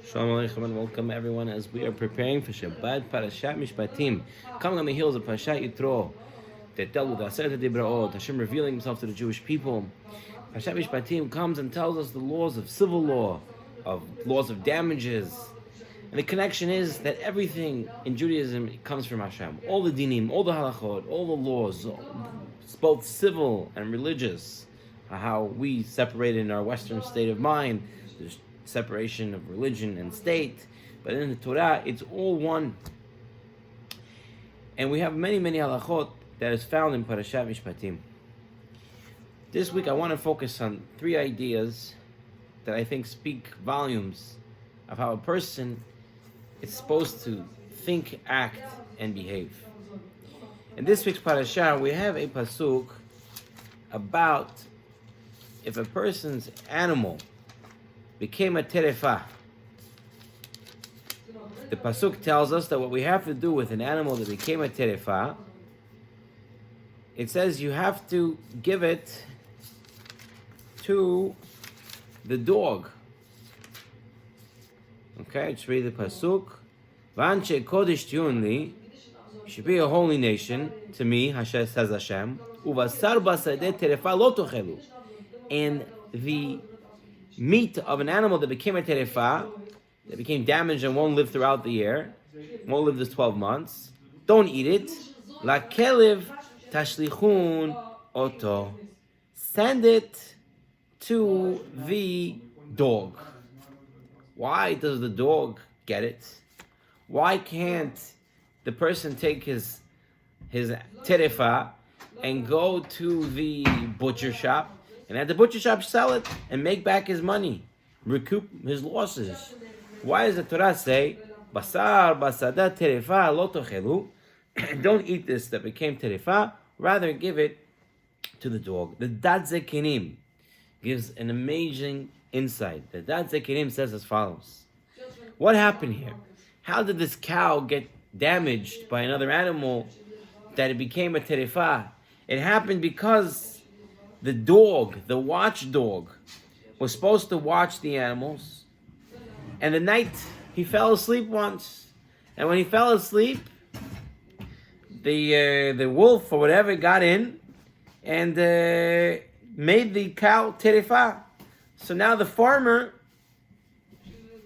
Shalom Aleichem and welcome everyone as we are preparing for Shabbat Parashat Mishpatim, coming on the heels of Parshat Yitro, that dealt with Aseret Dibraot, Hashem revealing Himself to the Jewish people. Parshat Mishpatim comes and tells us the laws of civil law, of laws of damages, and the connection is that everything in Judaism comes from Hashem. All the dinim, all the halachot, all the laws, both civil and religious, how we separate in our Western state of mind. There's separation of religion and state, but in the Torah it's all one. And we have many halachot that is found in Parashat Mishpatim. This week I want to focus on three ideas that I think speak volumes of how a person is supposed to think, act, and behave. In this week's parasha, we have a pasuk about if a person's animal became a terefa. The pasuk tells us that what we have to do with an animal that became a terefa, it says you have to give it to the dog. Okay, let's read the pasuk. V'anshe kodesh tiyun, you should be a holy nation to me, Hashem says Hashem. Uvasar basadeh terefa lo tochelu, and the meat of an animal that became a terefa, that became damaged and won't live throughout the year, won't live this 12 months, don't eat it. La kelev tashlichun oto, send it to the dog. Why does the dog get it? Why can't the person take his terefa and go to the butcher shop and at the butcher shop sell it and make back his money, recoup his losses? Why does the Torah say, Basar basada terefa lo tochelu, don't eat this that became terefa, rather give it to the dog? The Dat Zekinim gives an amazing insight. The Dat Zekinim says as follows. What happened here? How did this cow get damaged by another animal that it became a terefa? It happened because the dog, the watchdog, was supposed to watch the animals, and the night he fell asleep once, and when he fell asleep, the wolf or whatever got in and made the cow terefa. So now the farmer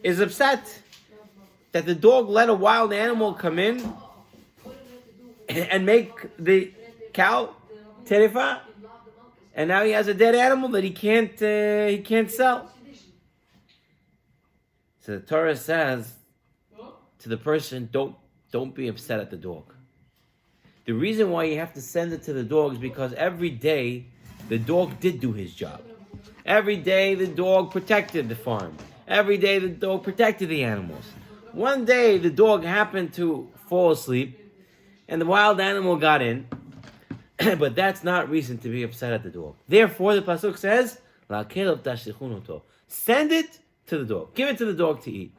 is upset that the dog let a wild animal come in and make the cow terefa, and now he has a dead animal that he can't sell. So the Torah says to the person, don't be upset at the dog. The reason why you have to send it to the dog is because every day the dog did do his job. Every day the dog protected the farm. Every day the dog protected the animals. One day the dog happened to fall asleep and the wild animal got in, but that's not reason to be upset at the dog. Therefore the pasuk says, send it to the dog. Give it to the dog to eat.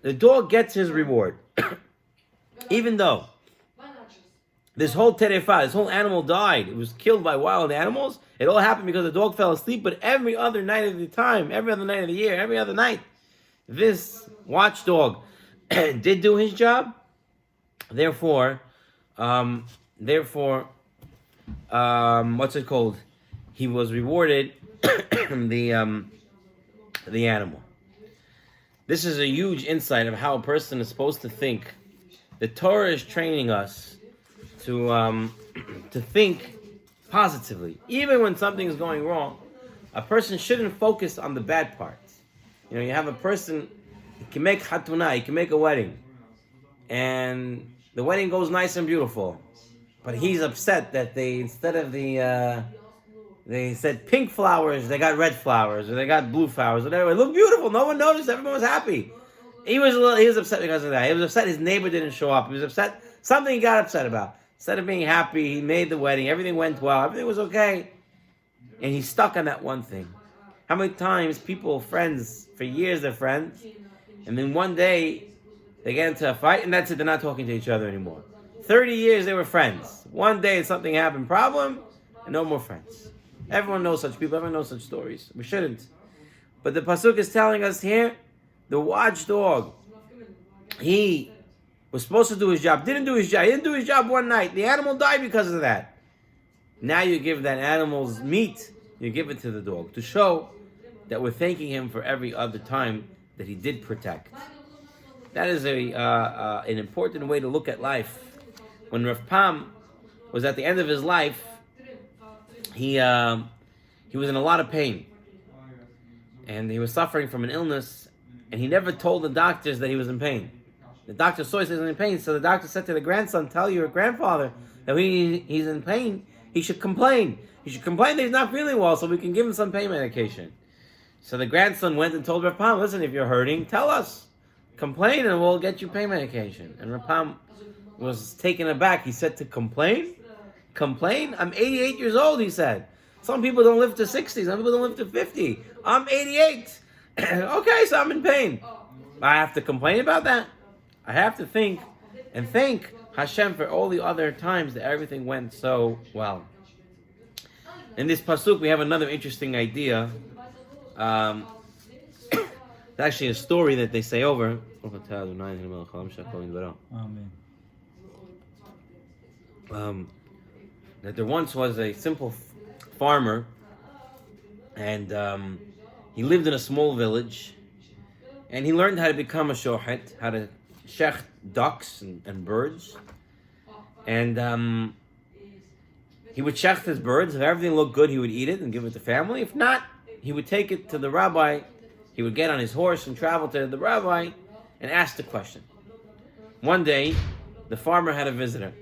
The dog gets his reward. Even though this whole terefa, this whole animal died, it was killed by wild animals, it all happened because the dog fell asleep, but every other night of the time, every other night of the year, every other night, this watchdog did do his job. Therefore, what's it called? He was rewarded the animal. This is a huge insight of how a person is supposed to think. The Torah is training us to think positively. Even when something is going wrong, a person shouldn't focus on the bad parts. You know, you have a person, he can make hatuna, he can make a wedding, and the wedding goes nice and beautiful, but he's upset that they said pink flowers, they got red flowers, or they got blue flowers, whatever. It looked beautiful. No one noticed. Everyone was happy. He was upset because of that. He was upset his neighbor didn't show up. He was upset. Something he got upset about. Instead of being happy, he made the wedding. Everything went well. Everything was okay. And he's stuck on that one thing. How many times people, friends, for years they're friends, and then one day they get into a fight, and that's it. They're not talking to each other anymore. 30 years they were friends. One day something happened, problem, and no more friends. Everyone knows such people. Everyone knows such stories. We shouldn't. But the pasuk is telling us here, The watchdog, he was supposed to do his job, didn't do his job. He didn't do his job one night. The animal died because of that. Now you give that animal's meat, you give it to the dog to show that we're thanking him for every other time that he did protect. That is an important way to look at life. When Rav Pam was at the end of his life, he was in a lot of pain, and he was suffering from an illness, and he never told the doctors that he was in pain. The doctor saw he was in pain, so the doctor said to the grandson, "Tell your grandfather that he's in pain. He should complain. He should complain that he's not feeling well, so we can give him some pain medication." So the grandson went and told Rav Pam, "Listen, if you're hurting, tell us. Complain and we'll get you pain medication." And Rav Pam was taken aback. He said, "To complain? Complain? I'm 88 years old," he said. "Some people don't live to 60. Some people don't live to 50. I'm 88. Okay, so I'm in pain. I have to complain about that? I have to think and thank Hashem for all the other times that everything went so well." In this pasuk, we have another interesting idea. It's actually a story that they say over. That there once was a simple farmer, and he lived in a small village, and he learned how to become a shochet, how to shecht ducks and birds, and he would shecht his birds. If everything looked good, he would eat it and give it to family. If not, he would take it to the rabbi. He would get on his horse and travel to the rabbi and ask the question. One day, the farmer had a visitor.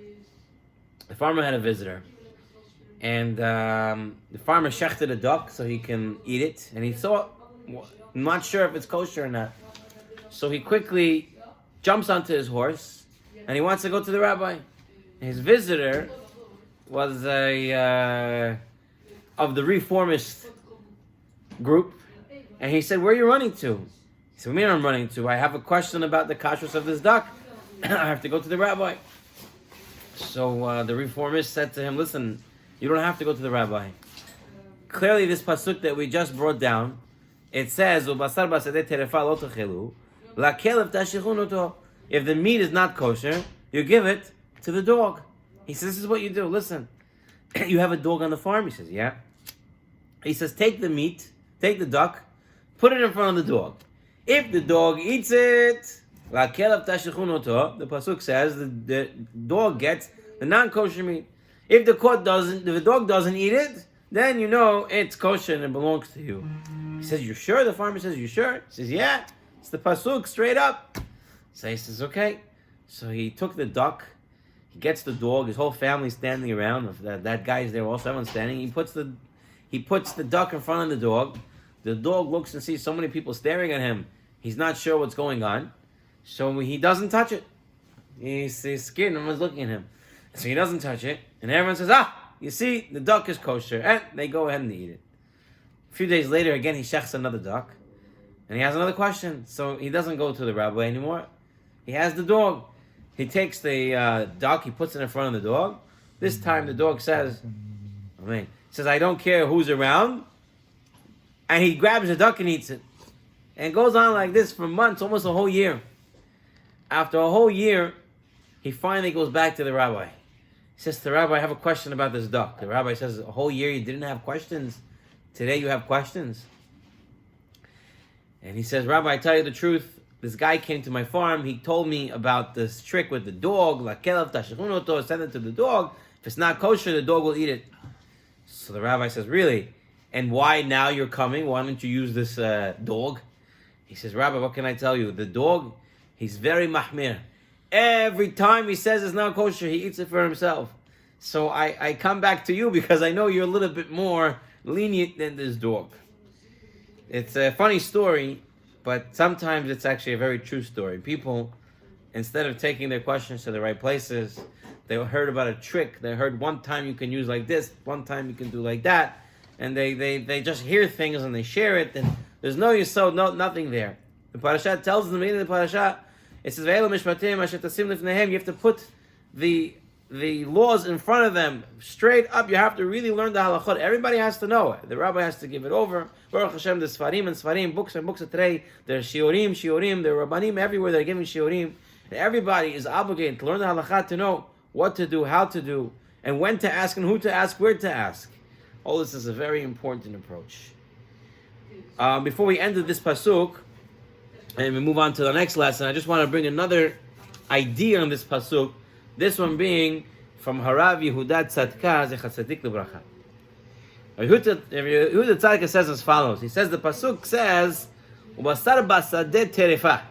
And the farmer shechted a duck so he can eat it. And he thought, I'm not sure if it's kosher or not. So he quickly jumps onto his horse and he wants to go to the rabbi. His visitor was of the reformist group. And he said, "Where are you running to?" He said, "What do you mean I'm running to? I have a question about the kashrus of this duck. I have to go to the rabbi." So the reformist said to him, "Listen, you don't have to go to the rabbi. Clearly this pasuk that we just brought down, it says, if the meat is not kosher, you give it to the dog." He says, "This is what you do. Listen, you have a dog on the farm?" He says, "Yeah." He says, "Take the meat, take the duck, put it in front of the dog. If the dog eats it, the pasuk says the dog gets the non-kosher meat. If the dog doesn't eat it, then you know it's kosher and it belongs to you." He says, "You sure?" The farmer says, "You sure?" He says, "Yeah, it's the pasuk straight up." So he says, "Okay." So he took the duck, he gets the dog, his whole family's standing around. That guy's there also, everyone's standing. He puts the duck in front of the dog. The dog looks and sees so many people staring at him. He's not sure what's going on. So he doesn't touch it. He's scared, everyone's looking at him. So he doesn't touch it. And everyone says, you see, the duck is kosher. And they go ahead and eat it. A few days later, again, he shechs another duck. And he has another question. So he doesn't go to the rabbi anymore. He has the dog. He takes the duck, he puts it in front of the dog. This time the dog says, "I don't care who's around." And he grabs the duck and eats it. And it goes on like this for months, almost a whole year. After a whole year, he finally goes back to the rabbi. He says to the rabbi, "I have a question about this duck." The rabbi says, "A whole year you didn't have questions. Today you have questions." And he says, "Rabbi, I tell you the truth. This guy came to my farm. He told me about this trick with the dog. Send it to the dog. If it's not kosher, the dog will eat it." So the rabbi says, "Really? And why now you're coming? Why don't you use this dog?" He says, "Rabbi, what can I tell you? The dog, he's very mahmir. Every time he says it's not kosher, he eats it for himself. So I come back to you because I know you're a little bit more lenient than this dog." It's a funny story, but sometimes it's actually a very true story. People, instead of taking their questions to the right places, they heard about a trick. They heard one time you can use like this, one time you can do like that. And they just hear things and they share it, and there's no yesod, nothing there. The Parshat tells us in the beginning of the Parshat, it says, "Ve'elu Mishpatim asher tasim lifnehem." You have to put the the laws in front of them straight up. You have to really learn the halachot. Everybody has to know it. The rabbi has to give it over. Baruch Hashem, there's Sfarim and Sfarim, books and books of today. There's Shiurim, there are Rabbanim everywhere. They're giving Shiurim. And everybody is obligated to learn the halachot, to know what to do, how to do, and when to ask, and who to ask, where to ask. All this is a very important approach. Before we end this pasuk, and we move on to the next lesson, I just want to bring another idea on this pasuk. This one being from Harav Yehuda Tzadka Zecher Tzadik Livracha. Yehuda Tzadka says as follows. He says the pasuk says, "Ubasar basadeh terefa."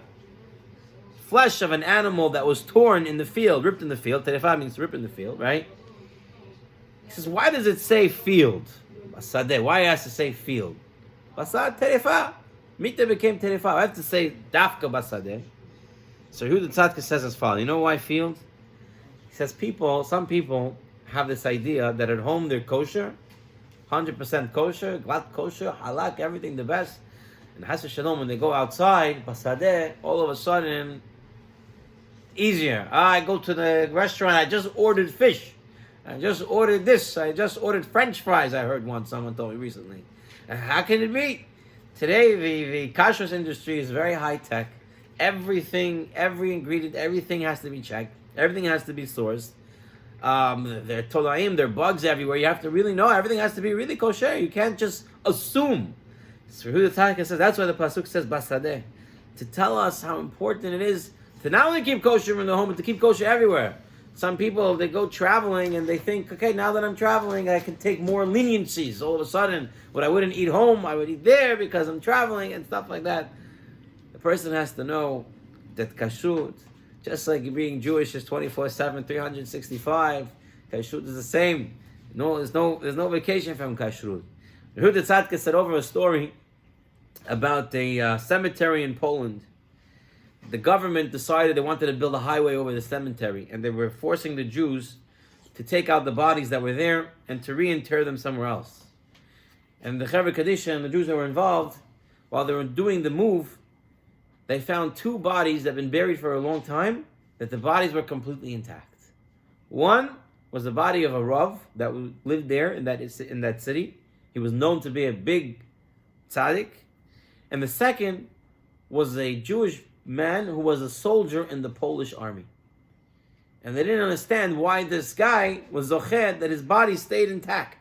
Flesh of an animal that was torn in the field, ripped in the field. Terefa means to rip in the field, right? He says, why does it say field? Basadeh. Why has to say field? Basar terefa. Mita became terefa. I have to say dafka basadeh. So Yehuda Tzadka says as follows. You know why field? He says some people have this idea that at home they're kosher, 100% kosher, glatt kosher, halak, everything the best. And Has Shalom, when they go outside, basadeh, all of a sudden, easier. I go to the restaurant, I just ordered fish. I just ordered this. I just ordered French fries, I heard someone told me recently. And how can it be? Today, the kashrus industry is very high tech. Everything, every ingredient, everything has to be checked. Everything has to be sourced. There are tolaim, there are bugs everywhere. You have to really know. Everything has to be really kosher. You can't just assume. So Yehuda Tzadka says that's why the pasuk says basadeh, to tell us how important it is to not only keep kosher in the home, but to keep kosher everywhere. Some people, they go traveling and they think, okay, now that I'm traveling, I can take more leniencies. All of a sudden, what I wouldn't eat home, I would eat there because I'm traveling and stuff like that. The person has to know that kashrut, just like being Jewish is 24/7, 365, kashrut is the same. There's no vacation from kashrut. Yehuda Tzadka said over a story about a cemetery in Poland. The government decided they wanted to build a highway over the cemetery, and they were forcing the Jews to take out the bodies that were there and to reinter them somewhere else. And the Chevra Kadisha and the Jews that were involved, while they were doing the move, they found two bodies that had been buried for a long time, that the bodies were completely intact. One was the body of a Rav that lived there in that city. He was known to be a big tzaddik. And the second was a Jewish man who was a soldier in the Polish army. And they didn't understand why this guy was zochet, that his body stayed intact.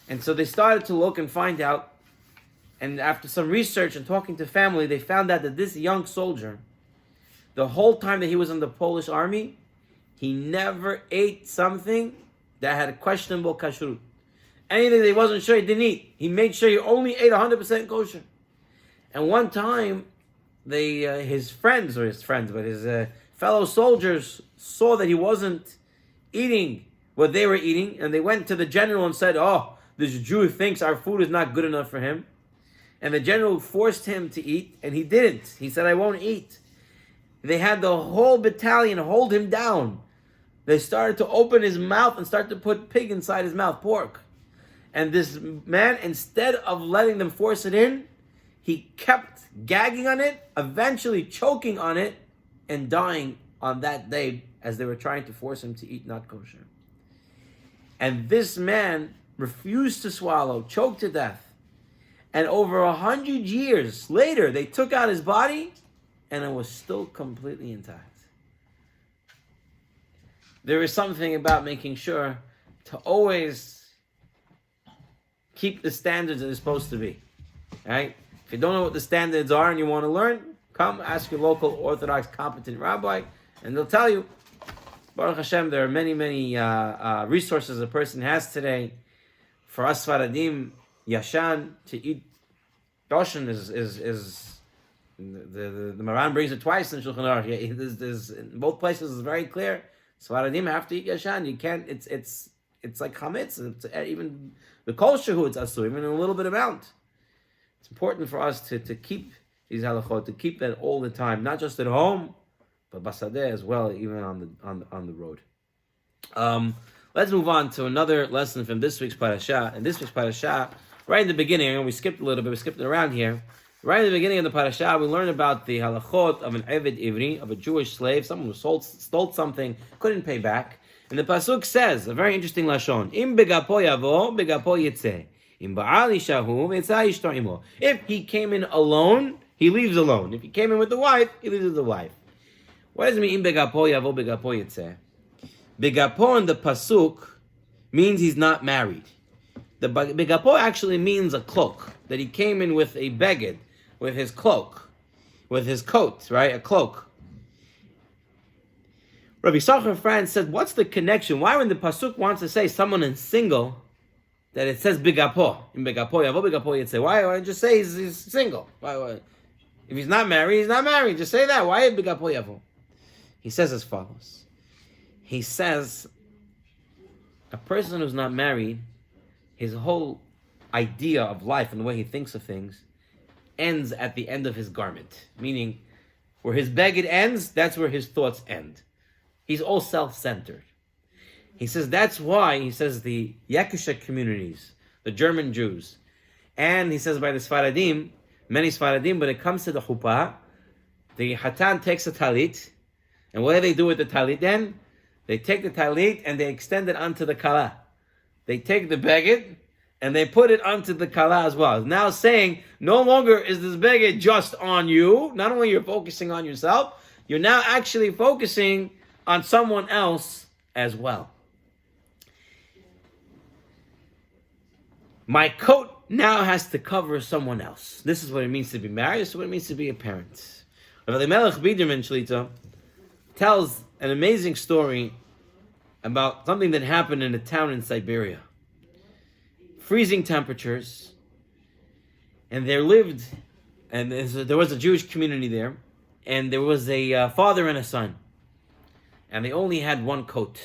And so they started to look and find out. And after some research and talking to family, they found out that this young soldier, the whole time that he was in the Polish army, he never ate something that had a questionable kashrut. Anything that he wasn't sure, he didn't eat. He made sure he only ate 100% kosher. And one time, his fellow soldiers saw that he wasn't eating what they were eating, and they went to the general and said, "Oh, this Jew thinks our food is not good enough for him." And the general forced him to eat, and he didn't. He said, "I won't eat." They had the whole battalion hold him down. They started to open his mouth and start to put pig inside his mouth, pork. And this man, instead of letting them force it in, he kept gagging on it, eventually choking on it, and dying on that day as they were trying to force him to eat not kosher. And this man refused to swallow, choked to death. And over 100 years later, they took out his body, and it was still completely intact. There is something about making sure to always keep the standards that they're supposed to be. Right? If you don't know what the standards are and you want to learn, come ask your local Orthodox competent rabbi, and they'll tell you. Baruch Hashem, there are many resources a person has today. For us Sfaradim, Yashan, to eat Doshan is the Maran brings it twice in Shulchan Aruch. There's in both places is very clear. Sfaradim have to eat Yashan. You can't. It's like chametz. It's even the kosher who it's asur, even in a little bit amount. It's important for us to keep these halachot, to keep that all the time, not just at home, but basadeh as well, even on the road. Let's move on to another lesson from this week's parasha. In this week's parasha, right in the beginning, and we skipped a little bit, we skipped it around here. Right in the beginning of the parasha, we learn about the halachot of an Eved Ivri, of a Jewish slave, someone who stole something, couldn't pay back. And the pasuk says, a very interesting lashon, Im begapo yavo, begapo yitzeh. Im ba'al ishahu, v'yitzah ishto imo. If he came in alone, he leaves alone. If he came in with the wife, he leaves with the wife. What does it mean, Im begapo yavo, begapo yitzeh? Begapo in the pasuk means he's not married. The begapo actually means a cloak, that he came in with a beged, with his cloak, with his coat, right? A cloak. Rabbi Yisachar Franz said, what's the connection? Why when the pasuk wants to say someone is single, that it says bigapo, in bigapo yavo bigapo yitzeh? Why don't you just say he's single? Why? If he's not married, he's not married. Just say that. Why bigapo yavo? He says as follows. He says, a person who's not married, his whole idea of life and the way he thinks of things ends at the end of his garment. Meaning, where his beged ends, that's where his thoughts end. He's all self-centered. He says that's why, he says, the Yakisha communities, the German Jews, and he says by the Sfaradim, many Sfaradim, when it comes to the chuppah, the Hatan takes a talit, and what do they do with the talit then? They take the talit and they extend it onto the kala. They take the beged and they put it onto the kala as well. Now saying, no longer is this beged just on you. Not only you're focusing on yourself, you're now actually focusing on someone else as well. My coat now has to cover someone else. This is what it means to be married. This is what it means to be a parent. Rav Elimelech Biderman Shlita tells an amazing story about something that happened in a town in Siberia. Freezing temperatures, and there was a Jewish community there, and there was a father and a son, and they only had one coat,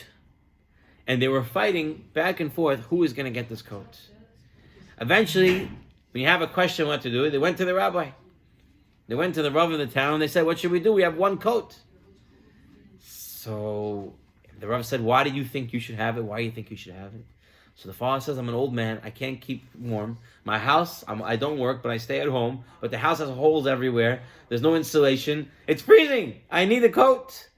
and they were fighting back and forth who is going to get this coat. Eventually, when you have a question what to do, they went to the rabbi. They went to the Rav of the town, and they said, what should we do? We have one coat. So the Rav said, why do you think you should have it? Why do you think you should have it? So the father says, I'm an old man. I can't keep warm. My house, I don't work, but I stay at home. But the house has holes everywhere. There's no insulation. It's freezing. I need a coat.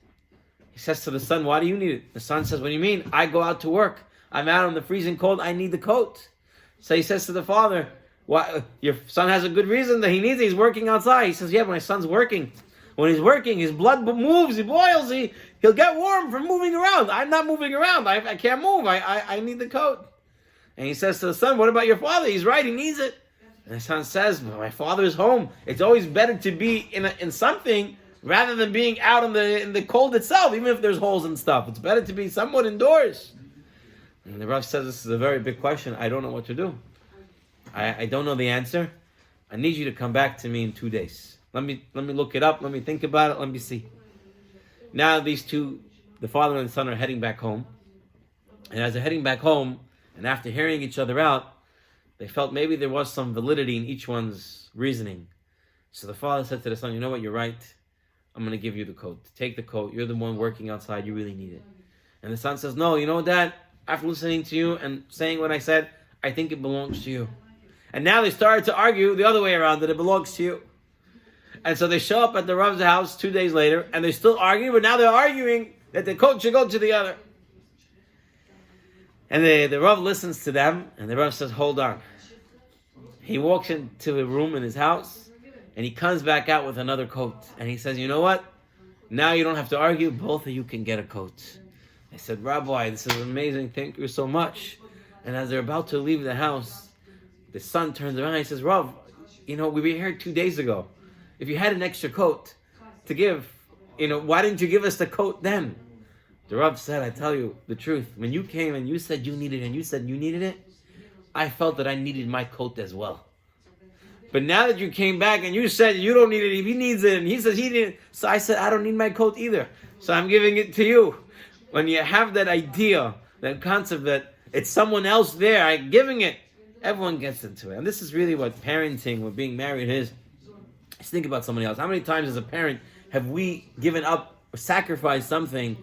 He says to the son, why do you need it? The son says, what do you mean? I go out to work. I'm out in the freezing cold. I need the coat. So he says to the father, "Why? Your son has a good reason that he needs it. He's working outside." He says, yeah, my son's working. When he's working, his blood moves, he boils, he'll get warm from moving around. I'm not moving around. I can't move. I need the coat. And he says to the son, what about your father? He's right, he needs it. And the son says, well, my father's home. It's always better to be in something rather than being out in the cold itself, even if there's holes and stuff. It's better to be somewhat indoors. And the Rav says, this is a very big question. I don't know what to do. I don't know the answer. I need you to come back to me in 2 days. Let me look it up. Let me think about it. Let me see. Now these two, the father and the son, are heading back home. And as they're heading back home, and after hearing each other out, they felt maybe there was some validity in each one's reasoning. So the father said to the son, you know what, you're right. I'm going to give you the coat. Take the coat. You're the one working outside. You really need it. And the son says, no, you know, Dad, after listening to you and saying what I said, I think it belongs to you. And now they started to argue the other way around, that it belongs to you. And so they show up at the Rav's house 2 days later, and they're still arguing, but now they're arguing that the coat should go to the other. And the Rav listens to them, and the Rav says, hold on. He walks into a room in his house, and he comes back out with another coat. And he says, you know what? Now you don't have to argue. Both of you can get a coat. I said, Rabbi, this is amazing. Thank you so much. And as they're about to leave the house, the son turns around and he says, Rav, you know, we were here 2 days ago. If you had an extra coat to give, you know, why didn't you give us the coat then? The Rav said, I tell you the truth. When you came and you said you needed it and you said you needed it, I felt that I needed my coat as well. But now that you came back and you said you don't need it, if he needs it, and he says he needs it, so I said I don't need my coat either. So I'm giving it to you. When you have that idea, that concept that it's someone else there, I'm giving it, everyone gets into it. And this is really what parenting, what being married is. Just think about somebody else. How many times as a parent have we given up or sacrificed something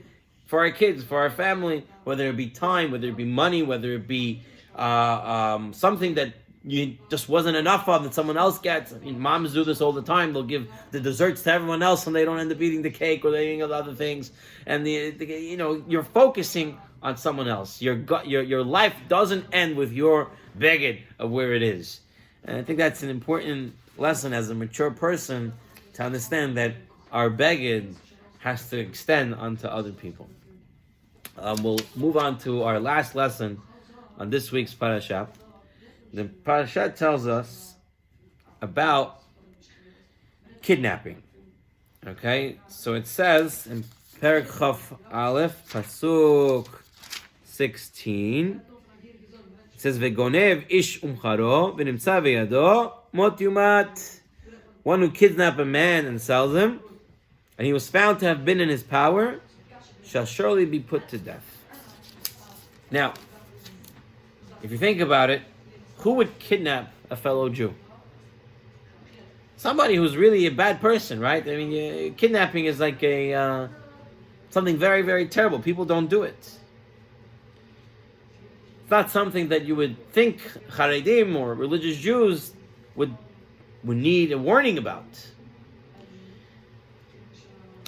for our kids, for our family, whether it be time, whether it be money, whether it be something that you just wasn't enough of that someone else gets. I mean, moms do this all the time. They'll give the desserts to everyone else, and they don't end up eating the cake, or they're eating other things. And you're focusing on someone else. Your life doesn't end with your beged of where it is. And I think that's an important lesson as a mature person to understand that our beged has to extend onto other people. We'll move on to our last lesson on this week's parasha. The parasha tells us about kidnapping. Okay, so it says in Perek Chaf Aleph, Pasuk 16, it says, "Vegonev ish umcharo v'nimtza v'yado mot yumat." One who kidnaps a man and sells him, and he was found to have been in his power, shall surely be put to death. Now, if you think about it, who would kidnap a fellow Jew? Somebody who's really a bad person, right? I mean, kidnapping is like something very, very terrible. People don't do it. It's not something that you would think Haredim or religious Jews would need a warning about.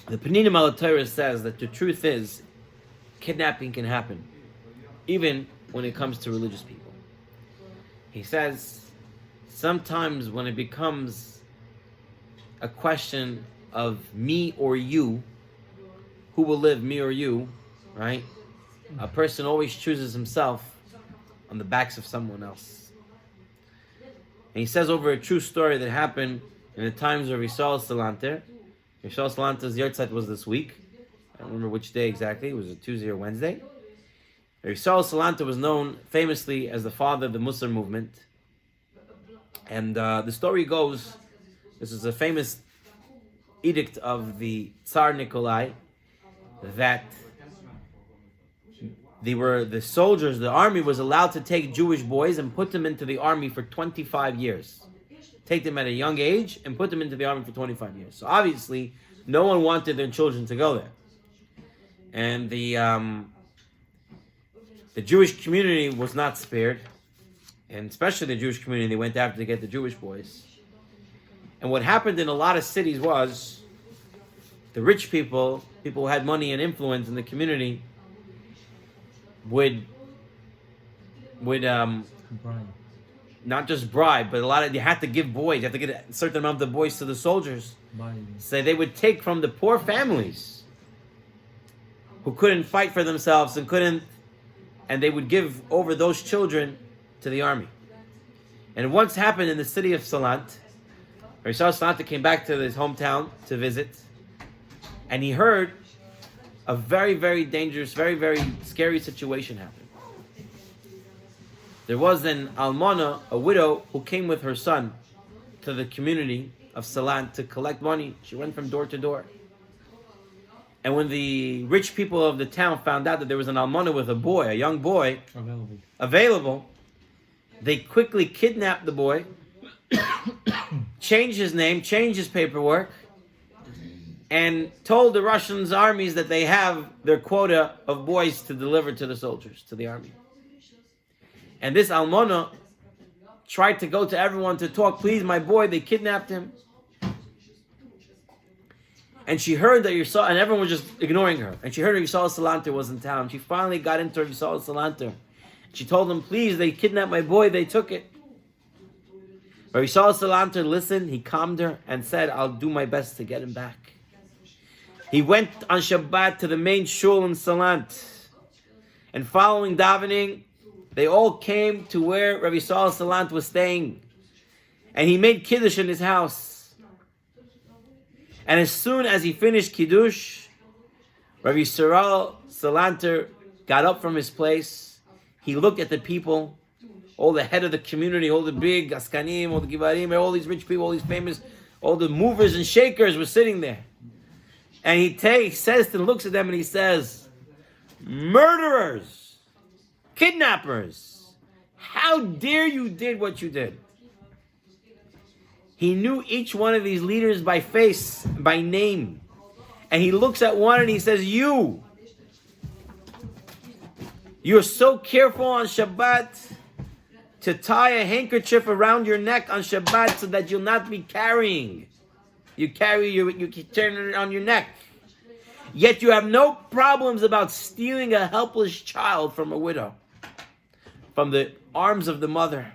The Peninim al Torah says that the truth is, kidnapping can happen, even when it comes to religious people. He says, sometimes when it becomes a question of me or you, who will live, me or you, right? A person always chooses himself on the backs of someone else. And he says over a true story that happened in the times of Yisrael Salanter. Yisrael Salanter's yahrzeit was this week. I don't remember which day exactly. It was a Tuesday or Wednesday. Yisrael Salanter was known famously as the father of the Musar movement. And the story goes, this is a famous edict of the Tsar Nikolai, that the army was allowed to take Jewish boys and put them into the army for 25 years. Take them at a young age and put them into the army for 25 years. So obviously, no one wanted their children to go there. And the Jewish community was not spared, and especially the Jewish community, they went after to get the Jewish boys. And what happened in a lot of cities was the rich people who had money and influence in the community, would not just bribe, but you had to give boys. You had to get a certain amount of boys to the soldiers. So they would take from the poor families who couldn't fight for themselves and they would give over those children to the army. And it once happened in the city of Salant. Yisrael Salanter came back to his hometown to visit, and he heard a very, very dangerous, very, very scary situation happen. There was an almana, a widow, who came with her son to the community of Salant to collect money. She went from door to door. And when the rich people of the town found out that there was an almana with a boy, a young boy, available, they quickly kidnapped the boy, changed his name, changed his paperwork, and told the Russian armies that they have their quota of boys to deliver to the soldiers, to the army. And this almana tried to go to everyone to talk, please, my boy, they kidnapped him. And she heard that Yisrael, and everyone was just ignoring her. And she heard Yisrael Salanter was in town. She finally got into Yisrael Salanter. She told them, please, they kidnapped my boy, they took it. But Yisrael Salanter listened, he calmed her and said, I'll do my best to get him back. He went on Shabbat to the main shul in Salant. And following davening, they all came to where Rabbi Yisrael Salant was staying. And he made Kiddush in his house. And as soon as he finished Kiddush, Rabbi Yisrael Salanter got up from his place. He looked at the people, all the head of the community, all the big Askanim, all the Givarim, all these rich people, all these famous, all the movers and shakers were sitting there. And he says to them, looks at them and he says, murderers, kidnappers, how dare you did what you did? He knew each one of these leaders by face, by name. And he looks at one and he says, you're so careful on Shabbat to tie a handkerchief around your neck on Shabbat so that you'll not be carrying. You turn it on your neck. Yet you have no problems about stealing a helpless child from a widow, from the arms of the mother.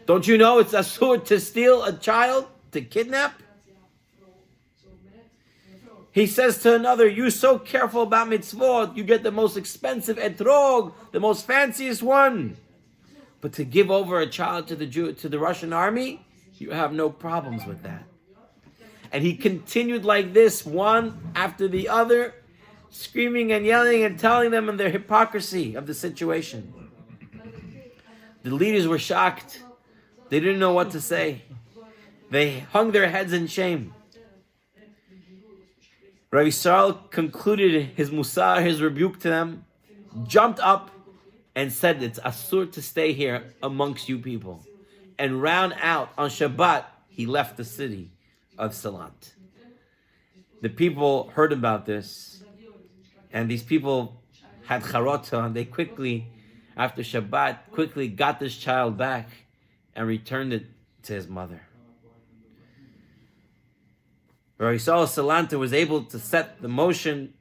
Don't you know it's asur to steal a child, to kidnap? He says to another, you're so careful about mitzvot, you get the most expensive etrog, the most fanciest one. But to give over a child to the Russian army, you have no problems with that. And he continued like this, one after the other, screaming and yelling and telling them in their hypocrisy of the situation. The leaders were shocked. They didn't know what to say. They hung their heads in shame. Rabbi Yisrael concluded his musar, his rebuke to them, jumped up and said, it's asur to stay here amongst you people. And round out on Shabbat, he left the city of Salant. The people heard about this, and these people had charota, and they quickly, after Shabbat, quickly got this child back and returned it to his mother. Rabbi Yisrael Salanta was able to set the motion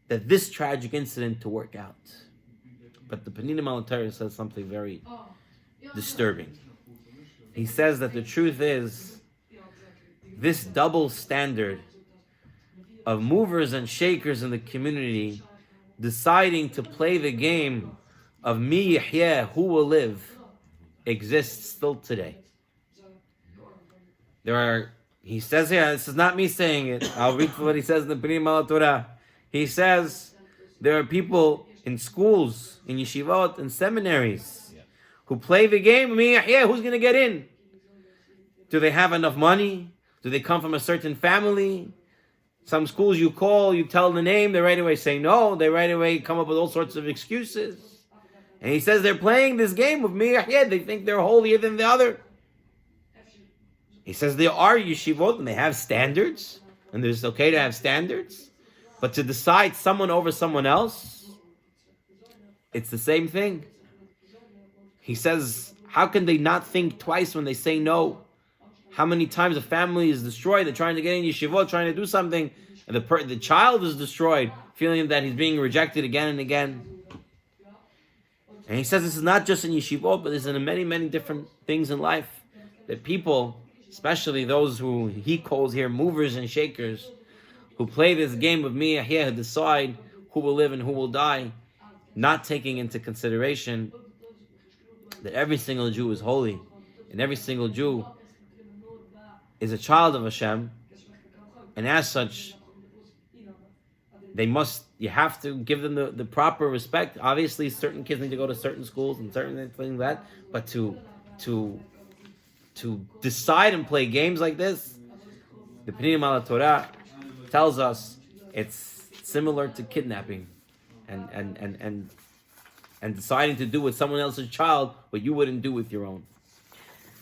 that this tragic incident to work out. But the Peninim al says something very disturbing. He says that the truth is, this double standard of movers and shakers in the community deciding to play the game of mi yihyeh, who will live, exists still today. He says here, this is not me saying it, I'll read what he says in the Peninim al Torah. He says there are people in schools, in yeshivot, in seminaries, who play the game, mi yihyeh, who's going to get in? Do they have enough money? Do they come from a certain family? Some schools you call, you tell the name, they right away say no. They right away come up with all sorts of excuses. And he says they're playing this game of mi yihyeh. They think they're holier than the other. He says there are yeshivot and they have standards. And it's okay to have standards. But to decide someone over someone else, it's the same thing. He says, how can they not think twice when they say no? How many times a family is destroyed, they're trying to get in yeshivot, trying to do something, and the child is destroyed, feeling that he's being rejected again and again. And he says this is not just in yeshivot, but it's in many, many different things in life. That people, especially those who he calls here movers and shakers, who play this game of mi yihyeh, who decide who will live and who will die, not taking into consideration that every single Jew is holy, and every single Jew is a child of Hashem, and as such, you have to give them the proper respect. Obviously, certain kids need to go to certain schools and certain things like that, but to decide and play games like this, the Peninim al Torah tells us it's similar to kidnapping, and deciding to do with someone else's child what you wouldn't do with your own.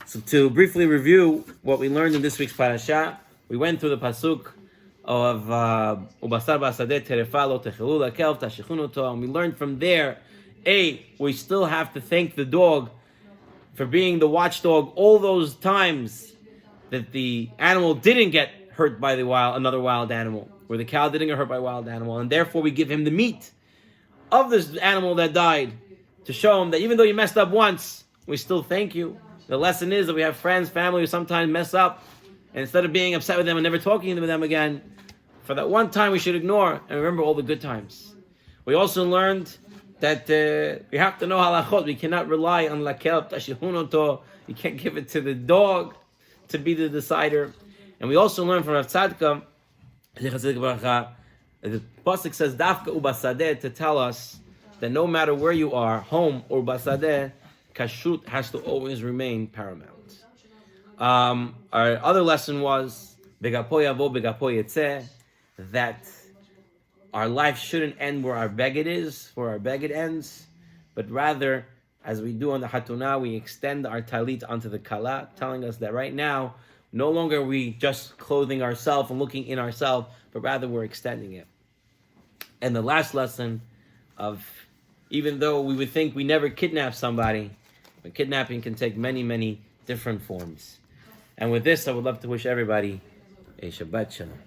So to briefly review what we learned in this week's parasha, we went through the pasuk of Ubasar Basadeh Terefa Lo Techelu Lakel Tashichun Oto, and we learned from there, we still have to thank the dog for being the watchdog all those times that the animal didn't get hurt by another wild animal, where the cow didn't get hurt by a wild animal, and therefore we give him the meat of this animal that died to show him that even though you messed up once, we still thank you. The lesson is that we have friends, family who sometimes mess up, and instead of being upset with them and never talking to them again, for that one time we should ignore and remember all the good times. We also learned that we have to know halachot. We cannot rely on lakel tashihunoto. You can't give it to the dog to be the decider. And we also learned from Rav Tzadka, the pasuk says dafka ubasadeh, to tell us that no matter where you are, home or basadeh, kashrut has to always remain paramount. Our other lesson was begapo yavo begapo yetzeh, that our life shouldn't end where our beged ends, but rather, as we do on the Hatunah, we extend our talit onto the kala, telling us that right now, no longer are we just clothing ourselves and looking in ourselves, but rather we're extending it. And the last lesson of, even though we would think we never kidnapped somebody, But kidnapping can take many, many different forms. And with this, I would love to wish everybody a Shabbat Shalom.